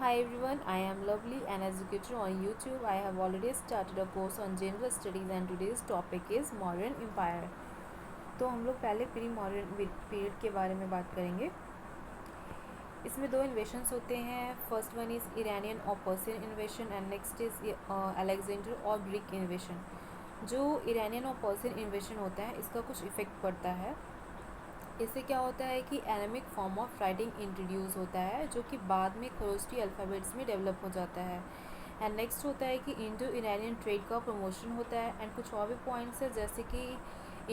Hi everyone, I am Lovely, an educator on YouTube. I have already started a course on general studies and today's topic is modern empire. तो हम लोग पहले pre modern period के बारे में बात करेंगे। इसमें दो इन्वेशंस होते हैं। फर्स्ट वन इज़ इरानियन और Persian इन्वेशन and next is Alexander और ग्रीक इन्वेशन। जो इरानियन और पर्सियन इन्वेशन होता है इसका कुछ इफ़ेक्ट पड़ता है। इससे क्या होता है कि एनामिक फॉर्म ऑफ राइटिंग इंट्रोड्यूस होता है जो कि बाद में खरोष्टी अल्फ़ाबेट्स में डेवलप हो जाता है। एंड नेक्स्ट होता है कि इंडो इरानियन ट्रेड का प्रमोशन होता है। एंड कुछ और भी पॉइंट्स है जैसे कि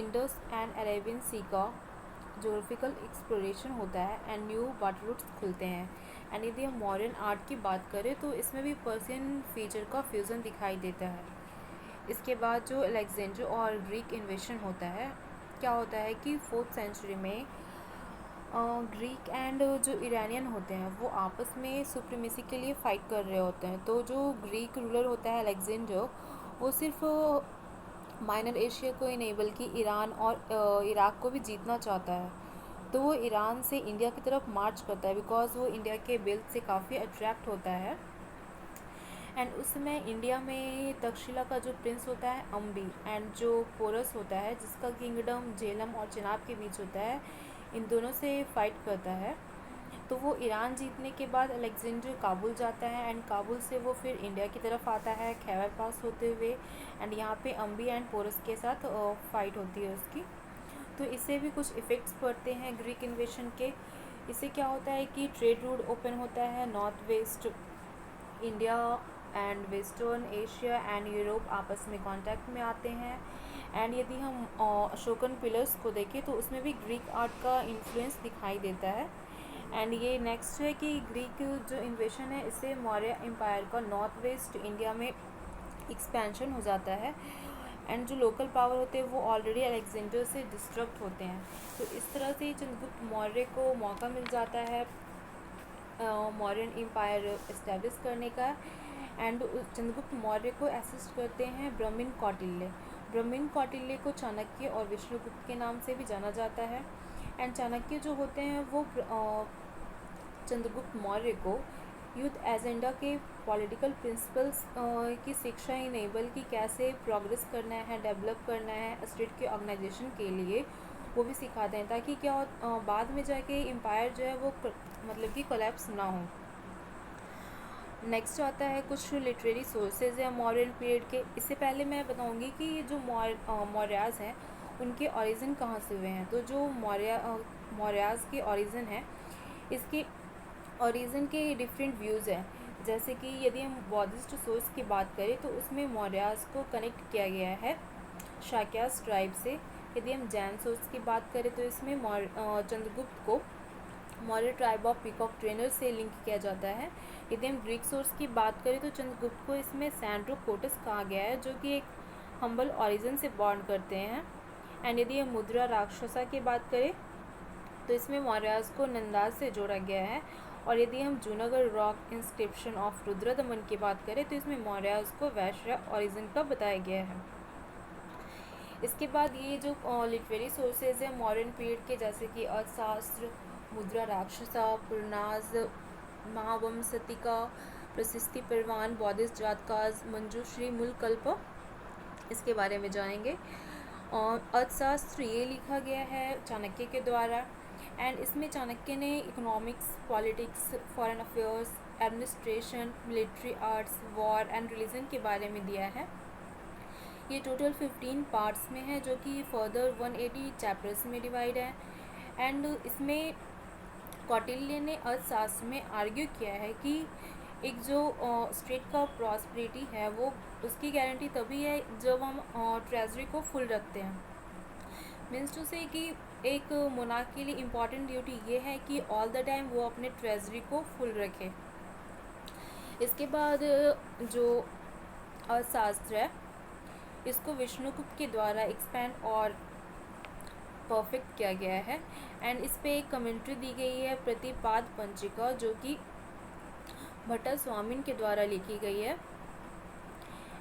इंडस एंड अरेबियन सी का जोग्राफिकल एक्सप्लोरेशन होता है एंड न्यू वाटर रूट्स खुलते हैं। एंड यदि हम मॉडर्न आर्ट की बात करें तो इसमें भी पर्सियन फीचर का फ्यूज़न दिखाई देता है। इसके बाद जो अलेक्जेंडर और ग्रीक इन्वेशन होता है, क्या होता है कि 4th सेंचुरी में ग्रीक एंड जो इरानियन होते हैं वो आपस में सुप्रीमेसी के लिए फ़ाइट कर रहे होते हैं। तो जो ग्रीक रूलर होता है अलेक्जेंडर, वो सिर्फ माइनर एशिया को ही नहीं बल्कि ईरान और इराक को भी जीतना चाहता है। तो वो ईरान से इंडिया की तरफ मार्च करता है बिकॉज़ वो इंडिया के बेल्ट से काफ़ी अट्रैक्ट होता है। एंड उस समय इंडिया में तक्षशिला का जो प्रिंस होता है अम्बी एंड जो पोरस होता है जिसका किंगडम झेलम और चिनाब के बीच होता है, इन दोनों से फाइट करता है। तो वो ईरान जीतने के बाद अलेक्जेंडर काबुल जाता है एंड काबुल से वो फिर इंडिया की तरफ आता है खैबर पास होते हुए। एंड यहाँ पे अम्बी एंड पोरस के साथ फाइट होती है उसकी। तो इससे भी कुछ इफ़ेक्ट्स पड़ते हैं ग्रीक इन्वेशन के। इससे क्या होता है कि ट्रेड रूट ओपन होता है। North west India and western Asia and Europe आपस में कांटेक्ट में आते हैं। एंड यदि हम अशोकन पिलर्स को देखें तो उसमें भी ग्रीक आर्ट का इन्फ्लुएंस दिखाई देता है। एंड ये नेक्स्ट है कि ग्रीक जो इन्वेशन है इससे मौर्य एम्पायर का नॉर्थ वेस्ट इंडिया में एक्सपेंशन हो जाता है। एंड जो लोकल पावर होते हैं वो ऑलरेडी अलेक्जेंडर से डिस्ट्रक्ट होते हैं। तो इस तरह से चंद्रगुप्त मौर्य को मौका मिल जाता है मौर्यन एम्पायर इस्टेब्लिश करने का। एंड चंद्रगुप्त मौर्य को असिस्ट करते हैं ब्रह्मिन कौटिल्य। ब्रह्मिन कौटिल्य को चाणक्य और विष्णुगुप्त के नाम से भी जाना जाता है। एंड चाणक्य जो होते हैं वो चंद्रगुप्त मौर्य को यूथ एजेंडा के पॉलिटिकल प्रिंसिपल्स की शिक्षा ही नहीं बल्कि कैसे प्रोग्रेस करना है, डेवलप करना है स्टेट के ऑर्गेनाइजेशन के लिए, वो भी सिखाते हैं ताकि क्या बाद में जाके एम्पायर जो है वो मतलब कि कोलैप्स ना हो। नेक्स्ट आता है कुछ लिटरेरी सोर्सेज हैं मॉडर्न पीरियड के। इससे पहले मैं बताऊंगी कि ये जो मौर्याज हैं उनके ओरिजिन कहाँ से हुए हैं। तो जो मौर्याज के ओरिजिन है, इसके ओरिजिन के डिफरेंट व्यूज़ हैं। जैसे कि यदि हम बौद्धिस्ट सोर्स की बात करें तो उसमें मौर्याज को कनेक्ट किया गया है शाक्यास ट्राइब से। यदि हम जैन सोर्स की बात करें तो इसमें चंद्रगुप्त को Maurya tribe of peacock trainer से लिंक किया जाता है। यदि हम ग्रीक सोर्स की बात करें तो चंद्रगुप्त को इसमें सैंड्रो कोटस कहा गया है जो कि एक हम्बल ओरिजिन से बॉर्न करते हैं। एंड यदि हम मुद्रा राक्षसा की बात करें तो इसमें मौर्याज को नंदाज से जोड़ा गया है। और यदि हम Junagadh rock inscription of Rudradaman की बात करें तो इसमें मौर्याज को वैश्य ओरिजिन का बताया गया है। इसके बाद ये जो लिटरेरी सोर्सेज हैं मॉडर्न पीरियड के जैसे कि अर्थशास्त्र, मुद्रा राक्षसा, पुरनाज, महावंशतिका, प्रशस्ति परवान, बौद्धिस्ट जातकाज, मंजूश्री, मूलकल्प, इसके बारे में जानेंगे। और अर्थशास्त्र ये लिखा गया है चाणक्य के द्वारा। एंड इसमें चाणक्य ने economics, politics, foreign affairs, administration, military arts, war and religion के बारे में दिया है। ये टोटल 15 पार्ट्स में है जो कि फर्दर 180 चैप्टर्स में डिवाइड है। एंड इसमें कौटिल्य ने अर्थशास्त्र में आर्ग्यू किया है कि एक जो स्टेट का प्रॉस्पेरिटी है वो उसकी गारंटी तभी है जब हम ट्रेजरी को फुल रखते हैं। मीन्स टू से कि एक मोनार्क के लिए इम्पॉर्टेंट ड्यूटी ये है कि ऑल द टाइम वो अपने ट्रेजरी को फुल रखे। इसके बाद जो अर्थशास्त्र है इसको विष्णुगुप्त के द्वारा एक्सपैंड और परफेक्ट किया गया है। एंड इस पे एक कमेंट्री दी गई है प्रतिपाद पंचिका जो कि भट्टा स्वामिन के द्वारा लिखी गई है।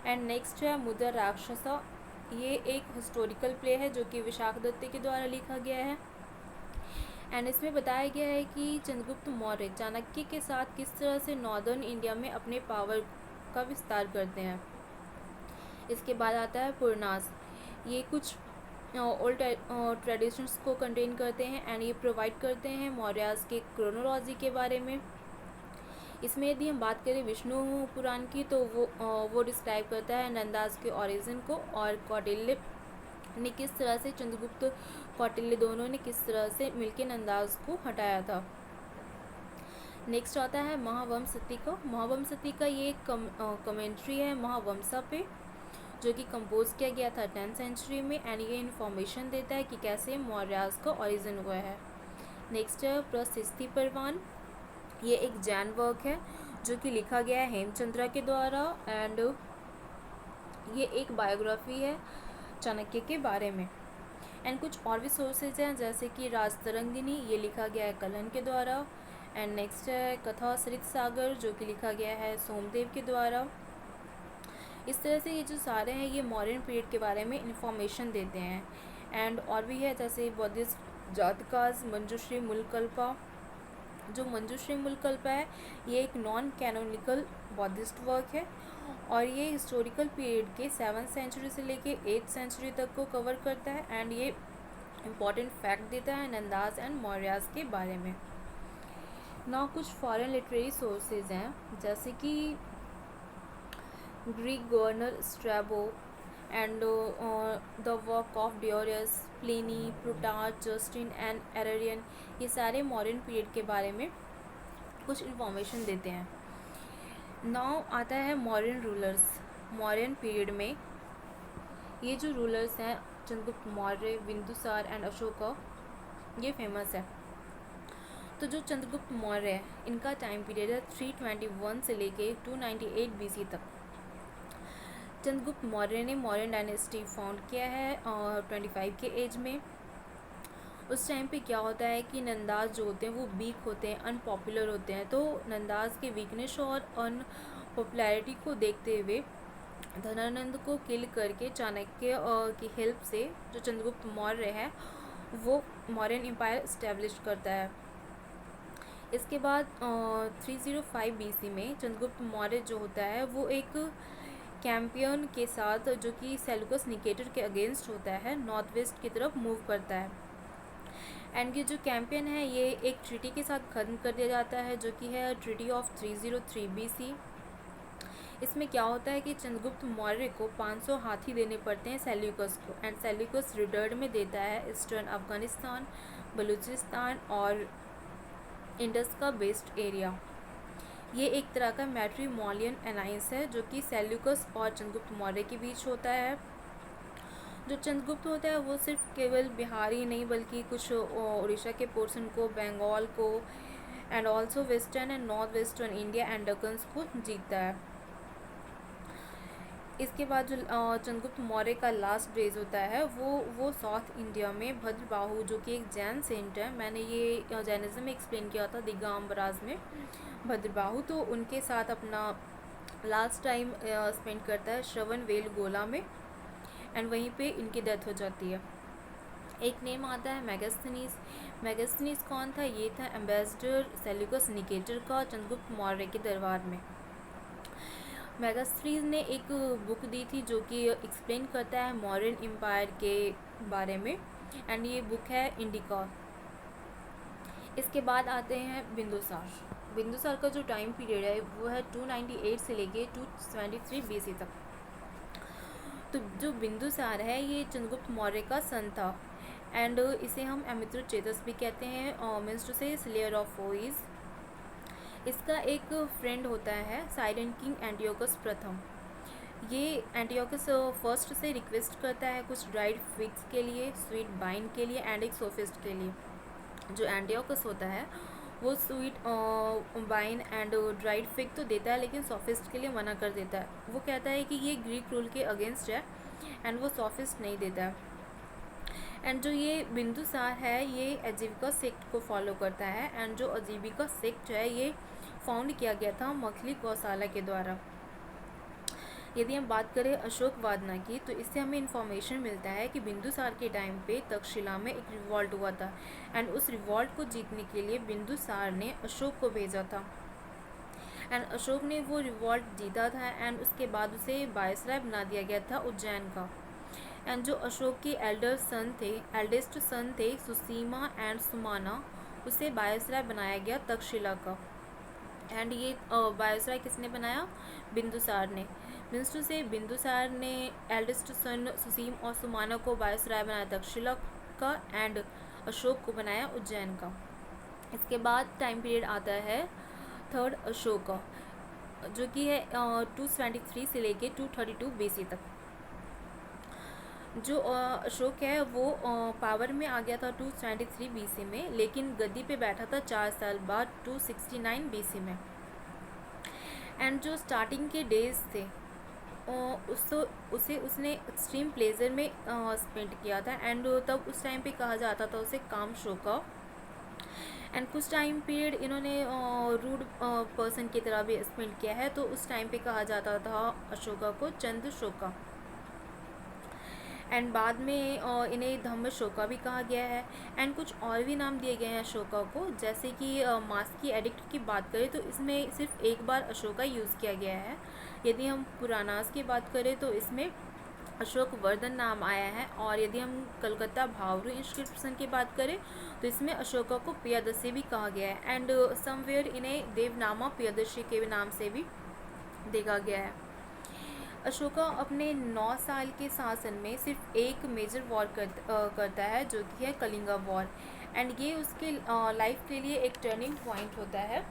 एंड नेक्स्ट है मुद्रा राक्षसा। ये एक हिस्टोरिकल प्ले है जो कि विशाख दत्त के द्वारा लिखा गया है। एंड इसमें बताया गया है कि चंद्रगुप्त मौर्य चाणक्य के साथ किस तरह से नॉर्दर्न इंडिया में अपने पावर का विस्तार करते हैं। इसके बाद आता है पुरनास। ये कुछ ओल्ड ट्रेडिशंस को कंटेन करते हैं एंड ये प्रोवाइड करते हैं मौर्यास के क्रोनोलॉजी के बारे में। इसमें यदि हम बात करें विष्णु पुराण की तो वो डिस्क्राइब करता है नंदास के ओरिजिन को, और कौटिल्य ने किस तरह से चंद्रगुप्त कौटिल्य दोनों ने किस तरह से मिलकर नंदास को हटाया था। नेक्स्ट आता है महावंशति का। महावंशति का ये एक कमेंट्री है महावंशा पे, जो कि कंपोज किया गया था 10th सेंचुरी में, एंड ये इन्फॉर्मेशन देता है कि कैसे मौर्यास का ओरिजिन हुआ है। नेक्स्ट है प्रसिद्धि परवान। ये एक जैन वर्क है जो कि लिखा गया है हेमचंद्रा के द्वारा, एंड ये एक बायोग्राफी है चाणक्य के बारे में। एंड कुछ और भी सोर्सेज हैं जैसे कि राजतरंगिनी, ये लिखा गया है कलन के द्वारा। एंड नेक्स्ट है कथा सरित सागर, जो कि लिखा गया है सोमदेव के द्वारा। इस तरह से ये जो सारे हैं ये मॉडर्न पीरियड के बारे में इंफॉर्मेशन देते हैं। एंड और भी है जैसे बौद्धिस्ट जातकास, मंजुश्री मूलकल्पा। जो मंजुश्री मूलकल्पा है ये एक नॉन कैनोनिकल बौद्धिस्ट वर्क है, और ये हिस्टोरिकल पीरियड के 7th सेंचुरी से लेके 8th सेंचुरी तक को कवर करता है, एंड ये इम्पॉर्टेंट फैक्ट देता है नंदास एंड मौर्यास के बारे में। ना कुछ फॉरेन लिटरेरी सोर्सेज हैं जैसे कि Greek governor Strabo and the work of Diodorus, Pliny, Plutarch, Justin and Arrian. ये सारे मॉडर्न पीरियड के बारे में कुछ इन्फॉर्मेशन देते हैं। नाउ आता है मॉडर्न रूलर्स। मॉडर्न पीरियड में ये जो रूलर्स हैं चंद्रगुप्त मौर्य, बिंदुसार एंड अशोका, ये फेमस है। तो जो चंद्रगुप्त मौर्य है इनका टाइम पीरियड है 321 से लेके 298 BC तक। चंद्रगुप्त मौर्य ने मौर्यन डायनेस्टी फाउंड किया है 25 के एज में। उस टाइम पे क्या होता है कि नंदास जो होते हैं वो वीक होते हैं, अनपॉपुलर होते हैं। तो नंदास के वीकनेस और अनपॉपुलैरिटी को देखते हुए धनानंद को किल करके चाणक्य की हेल्प से जो चंद्रगुप्त मौर्य है वो मौर्यन एम्पायर इस्टेब्लिश करता है। इसके बाद 305 BC में चंद्रगुप्त मौर्य जो होता है वो एक कैंपियन के साथ, जो कि सेल्यूकस निकेटर के अगेंस्ट होता है, नॉर्थ वेस्ट की तरफ मूव करता है। एंड ये जो कैंपियन है ये एक ट्रीटी के साथ ख़त्म कर दिया जाता है, जो कि है ट्रीटी ऑफ 303 BC। इसमें क्या होता है कि चंद्रगुप्त मौर्य को 500 हाथी देने पड़ते हैं सेल्यूकस को, एंड सेल्यूकस रिटर्न में देता है ईस्टर्न अफगानिस्तान, बलूचिस्तान और इंडस का बेस्ट एरिया। ये एक तरह का मैट्रिमोनियल अलायंस है जो कि सेल्यूकस और चंद्रगुप्त मौर्य के बीच होता है। जो चंद्रगुप्त होता है वो सिर्फ केवल बिहार ही नहीं बल्कि कुछ उड़ीसा के पोर्शन को, बंगाल को, and also western and north western India and Deccans को जीतता है। इसके बाद जो चंद्रगुप्त मौर्य का लास्ट डेज होता है वो साउथ इंडिया में भद्रबाहु, जो कि एक जैन सेंट है, मैंने ये जैनिज्म में एक्सप्लेन किया था दिगंबराज में भद्रबाहु, तो उनके साथ अपना लास्ट टाइम स्पेंड करता है श्रवण बेलगोला में, एंड वहीं पे इनकी डेथ हो जाती है। एक नेम आता है मेगास्थनीज। मेगास्थनीज कौन था? ये था एम्बेसडर सेल्यूकस निकेटर का चंद्रगुप्त मौर्य के दरबार में। मेगास्थनीज ने एक बुक दी थी जो कि एक्सप्लेन करता है मौर्यन एम्पायर के बारे में, एंड ये बुक है इंडिका। इसके बाद आते हैं बिंदुसार। बिंदुसार का जो टाइम पीरियड है वो है 298 से लेके 273 BC तक। तो जो बिंदुसार है ये चंद्रगुप्त मौर्य का सन था, एंड इसे हम अमित्रचेतस भी कहते हैं, मीन्स टू से स्लेयर ऑफ वॉइस। इसका एक फ्रेंड होता है साइरेन किंग एंटियोकस प्रथम। ये एंटियोकस फर्स्ट से रिक्वेस्ट करता है कुछ ड्राइड फिग्स के लिए, स्वीट बाइन के लिए एंड एक सोफिस्ट के लिए। जो एंटियोकस होता है वो sweet wine and dried fig तो देता है लेकिन सोफिस्ट के लिए मना कर देता है। वो कहता है कि ये ग्रीक रूल के अगेंस्ट है एंड वो सोफिस्ट नहीं देता है। एंड जो ये बिंदुसार है ये अजीविका सेक्ट को फॉलो करता है, एंड जो अजीविका सेक्ट है ये फाउंड किया गया था मखली गौशाला के द्वारा। यदि हम बात करें अशोक वादना की, तो इससे हमें इन्फॉर्मेशन मिलता है कि बिंदुसार के टाइम पे तक्षशिला में एक रिवॉल्ट हुआ था एंड उस रिवॉल्ट को जीतने के लिए बिंदुसार ने अशोक को भेजा था एंड अशोक ने वो रिवॉल्ट जीता था एंड उसके बाद उसे वायसराय बना दिया गया था उज्जैन का। एंड जो अशोक के एल्डेस्ट सन थे सुसीमा एंड सुमाना, उसे वायसराय बनाया गया तक्षशिला का। एंड ये वायसराय किसने बनाया? बिंदुसार ने। मीन्स टू से बिंदुसार ने एल्डेस्ट सन सुसीम और सुमाना को वायसराय बनाया तक्षशिला का एंड अशोक को बनाया उज्जैन का। इसके बाद टाइम पीरियड आता है थर्ड अशोका, जो कि है 273 से लेके 232 BC तक। जो अशोक है वो पावर में आ गया था 273 BC में, लेकिन गद्दी पे बैठा था 4 साल बाद 269 BC में। एंड जो स्टार्टिंग के डेज थे उसने एक्सट्रीम प्लेजर में स्पेंड किया था एंड तब उस टाइम पे कहा जाता था उसे काम शोका। एंड कुछ टाइम पीरियड इन्होंने रूड पर्सन की तरह भी स्पेंड किया है, तो उस टाइम पे कहा जाता था अशोका को चंद्रशोका। एंड बाद में इन्हें धम्मशोका भी कहा गया है एंड कुछ और भी नाम दिए गए हैं अशोका को। जैसे कि मांस की एडिक्ट की बात करें तो इसमें सिर्फ एक बार अशोका यूज़ किया गया है। यदि हम पुरानास की बात करें तो इसमें अशोक वर्धन नाम आया है, और यदि हम कलकत्ता भावरू इंस्क्रिप्शन की बात करें तो इसमें अशोका को प्रियदर्शी भी कहा गया है एंड समवेयर इन्हें देवनामा प्रियदर्शी के नाम से भी देखा गया है। अशोका अपने 9 साल के शासन में सिर्फ एक मेजर वॉर करता है, जो कि है कलिंगा वॉर। एंड ये उसके लाइफ के लिए एक टर्निंग पॉइंट होता है।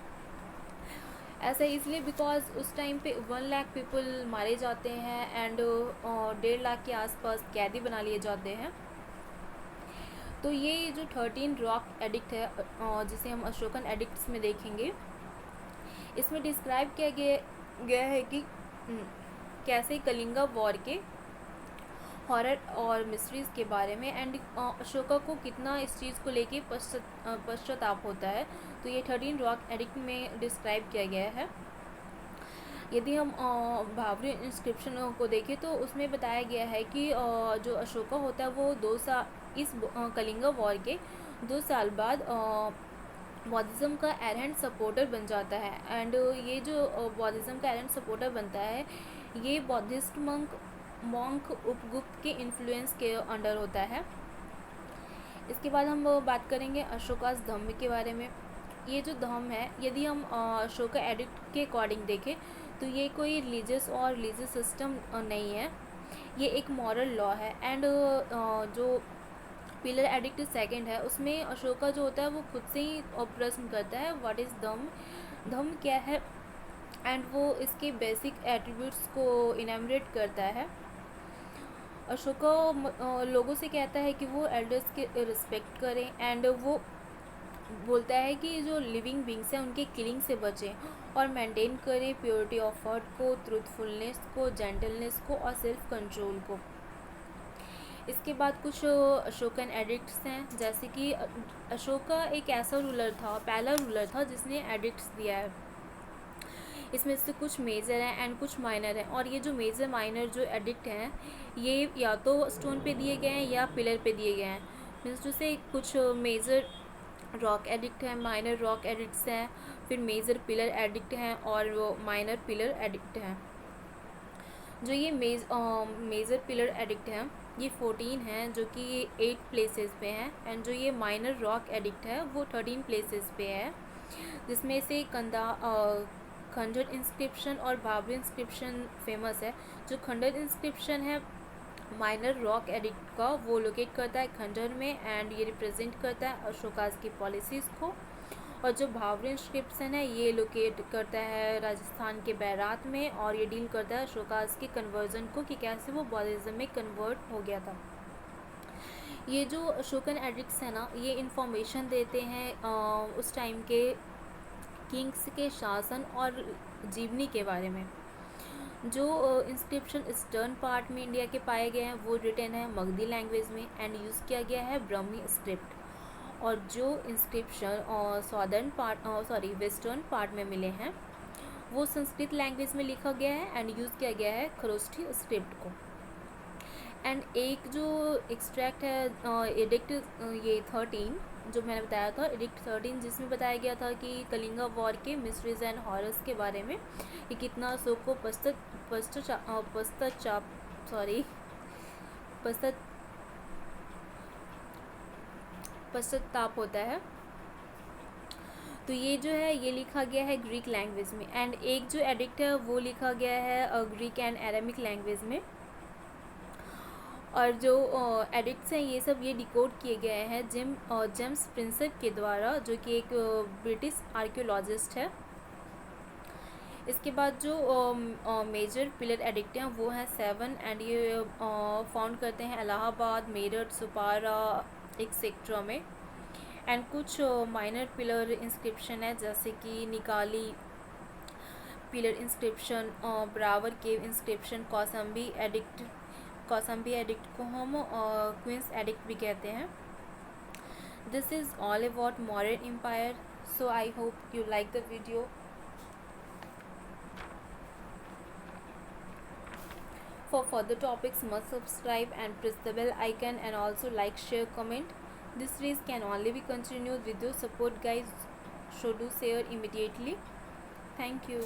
ऐसा इसलिए बिकॉज उस टाइम पे 1 लाख पीपल मारे जाते हैं एंड 1.5 लाख के आसपास कैदी बना लिए जाते हैं। तो ये जो 13 रॉक एडिक्ट है जिसे हम अशोकन एडिक्ट्स में देखेंगे, इसमें डिस्क्राइब किया गया है कि कैसे कलिंगा वॉर के हॉरर और मिस्ट्रीज़ के बारे में एंड अशोका को कितना इस चीज़ को लेके पश्चाताप होता है। तो ये 13 रॉक एडिक्ट में डिस्क्राइब किया गया है। यदि हम भावरी इंस्क्रिप्शन को देखें तो उसमें बताया गया है कि जो अशोका होता है वो 2 साल इस कलिंगा वॉर के 2 साल बाद बौद्धिज़्म का एरेंट सपोर्टर बन जाता है। एंड ये जो बौद्धिज़्म का एरेंट सपोर्टर बनता है, ये बौद्धिस्ट मॉन्क उपगुप्त के इन्फ्लुएंस के अंडर होता है। इसके बाद हम बात करेंगे अशोकास धम्म के बारे में। ये जो धम्म है, यदि हम अशोका एडिक्ट के अकॉर्डिंग देखें तो ये कोई रिलीजियस और रिलीजियस सिस्टम नहीं है, ये एक मॉरल लॉ है। एंड जो पिलर एडिक्ट सेकंड है उसमें अशोका जो होता है वो खुद से ही प्रश्न करता है व्हाट इज़ धम्म क्या है, एंड वो इसके बेसिक एट्रीब्यूट्स को इनैमरेट करता है। अशोका लोगों से कहता है कि वो एल्डर्स के रिस्पेक्ट करें एंड वो बोलता है कि जो लिविंग बींग्स हैं उनके किलिंग से बचें और मेंटेन करें प्योरिटी ऑफ हार्ट को, ट्रूथफुलनेस को, जेंटलनेस को और सेल्फ कंट्रोल को। इसके बाद कुछ अशोकन एडिक्ट्स हैं, जैसे कि अशोका एक ऐसा रूलर था, पहला रूलर था जिसने एडिक्ट्स दिया है। इसमें से कुछ मेजर हैं एंड कुछ माइनर हैं, और ये जो मेजर माइनर जो एडिक्ट हैं ये या तो स्टोन पे दिए गए हैं या पिलर पे दिए गए हैं। मीन्स टू से कुछ मेजर रॉक एडिक्ट हैं, माइनर रॉक एडिक्ट्स हैं, फिर मेजर पिलर एडिक्ट हैं और वो माइनर पिलर एडिक्ट हैं। जो ये मेजर पिलर एडिक्ट हैं ये 14 हैं, जो कि 8 प्लेसेस पे हैं। एंड जो ये माइनर रॉक एडिक्ट है वो 13 प्लेसेस पे है, जिसमें से खंडर इंस्क्रिप्शन और बाबरी इंस्क्रिप्शन फेमस है। जो खंडर इंस्क्रिप्शन है माइनर रॉक एडिक्ट का, वो लोकेट करता है खंडर में एंड ये रिप्रेजेंट करता है अशोकास की पॉलिसीज़ को। और जो भावरी इंस्क्रिप्शन है ये लोकेट करता है राजस्थान के बैरात में, और ये डील करता है अशोकास के कन्वर्जन को कि कैसे वो बौद्धिज्म में कन्वर्ट हो गया था। ये जो अशोकन एडिक्ट्स है ना, ये इन्फॉर्मेशन देते हैं उस टाइम के किंग्स के शासन और जीवनी के बारे में। जो इंस्क्रिप्शन ईस्टर्न पार्ट में इंडिया के पाए गए हैं वो रिटन है मगधी लैंग्वेज में एंड यूज़ किया गया है ब्रह्मी स्क्रिप्ट। और जो इंस्क्रिप्शन वेस्टर्न पार्ट में मिले हैं वो संस्कृत लैंग्वेज में लिखा गया है एंड यूज़ किया गया है खरोष्ठी स्क्रिप्ट को। एंड एक जो एक्सट्रैक्ट है एडिक्ट ये 13 जो मैंने बताया था, एडिक्ट 13, जिसमें बताया गया था कि कलिंगा वॉर के मिस्ट्रीज एंड हॉरर्स के बारे में, कि कितना शोक को पश्चाताप होता है। तो ये जो है ये लिखा गया है ग्रीक लैंग्वेज में। एंड एक जो एडिक्ट है वो लिखा गया है ग्रीक एंड एरामिक लैंग्वेज में। और जो एडिक्ट्स हैं ये सब ये डिकोड किए गए हैं जेम्स प्रिंसेप के द्वारा, जो कि एक ब्रिटिश आर्कियोलॉजिस्ट है। इसके बाद जो मेजर पिलर एडिक्ट हैं वो हैं 7 एंड ये फाउंड करते हैं इलाहाबाद, मेरठ, सुपारा एक्सेट्रा में। एंड कुछ माइनर पिलर इंस्क्रिप्शन है जैसे कि Nigali pillar inscription, Barabar cave inscription, Kausambi edict को हम क्वींस एडिक्ट भी कहते हैं। This is all about Mauryan empire, so I hope you like the video. For further topics must subscribe and press the bell icon and also like, share, comment. This series can only be continued with your support guys, so do share immediately. Thank you.